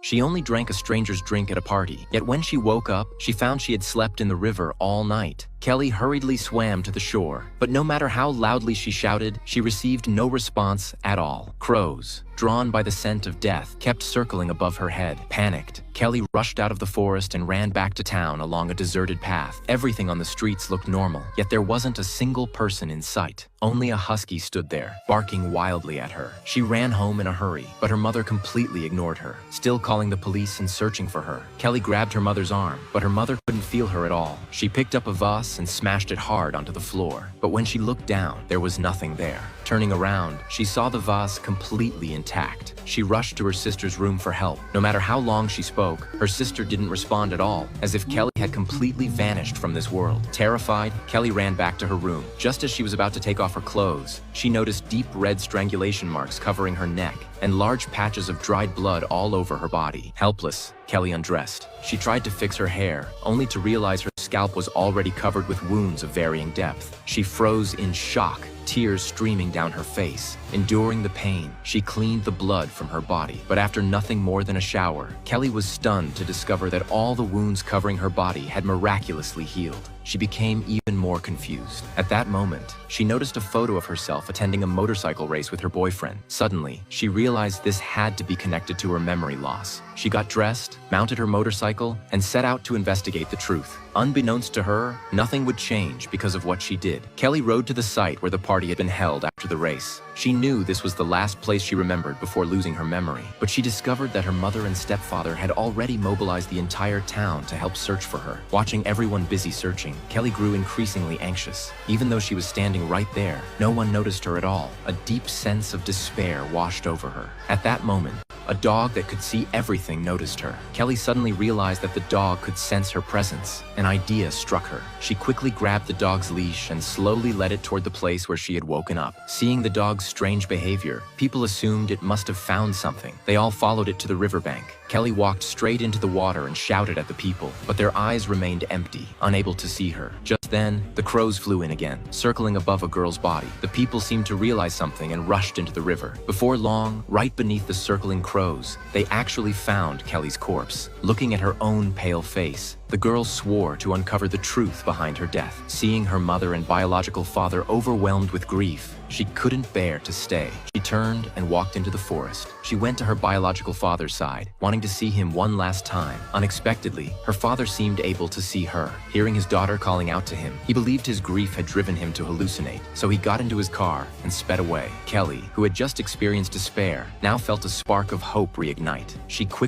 She only drank a stranger's drink at a party, yet when she woke up, she found she had slept in the river all night. Kelly hurriedly swam to the shore, but no matter how loudly she shouted, she received no response at all. Crows, drawn by the scent of death, kept circling above her head. Panicked, Kelly rushed out of the forest and ran back to town along a deserted path. Everything on the streets looked normal, yet there wasn't a single person in sight. Only a husky stood there, barking wildly at her. She ran home in a hurry, but her mother completely ignored her, still calling the police and searching for her. Kelly grabbed her mother's arm, but her mother couldn't feel her at all. She picked up a vase and smashed it hard onto the floor, but when she looked down, there was nothing there. Turning around, she saw the vase completely intact. She rushed to her sister's room for help. No matter how long she spoke, her sister didn't respond at all, as if Kelly had completely vanished from this world. Terrified, Kelly ran back to her room. Just as she was about to take off her clothes, she noticed deep red strangulation marks covering her neck and large patches of dried blood all over her body. Helpless, Kelly undressed. She tried to fix her hair, only to realize her scalp was already covered with wounds of varying depth. She froze in shock, tears streaming down her face. Enduring the pain, she cleaned the blood from her body. But after nothing more than a shower, Kelly was stunned to discover that all the wounds covering her body had miraculously healed. She became even more confused. At that moment, she noticed a photo of herself attending a motorcycle race with her boyfriend. Suddenly, she realized this had to be connected to her memory loss. She got dressed, mounted her motorcycle, and set out to investigate the truth. Unbeknownst to her, nothing would change because of what she did. Kelly rode to the site where the party had been held after the race. She knew this was the last place she remembered before losing her memory, but she discovered that her mother and stepfather had already mobilized the entire town to help search for her. Watching everyone busy searching, Kelly grew increasingly anxious. Even though she was standing right there, no one noticed her at all. A deep sense of despair washed over her. At that moment, a dog that could see everything noticed her. Kelly suddenly realized that the dog could sense her presence. An idea struck her. She quickly grabbed the dog's leash and slowly led it toward the place where she had woken up. Seeing the dog's strange behavior, people assumed it must have found something. They all followed it to the riverbank. Kelly walked straight into the water and shouted at the people, but their eyes remained empty, unable to see her. Just then, the crows flew in again, circling above a girl's body. The people seemed to realize something and rushed into the river. Before long, right beneath the circling crows, they actually found Kelly's corpse. Looking at her own pale face, the girl swore to uncover the truth behind her death. Seeing her mother and biological father overwhelmed with grief, she couldn't bear to stay. She turned and walked into the forest. She went to her biological father's side, wanting to see him one last time. Unexpectedly, her father seemed able to see her. Hearing his daughter calling out to him, he believed his grief had driven him to hallucinate, so he got into his car and sped away. Kelly, who had just experienced despair, now felt a spark of hope reignite. She quickly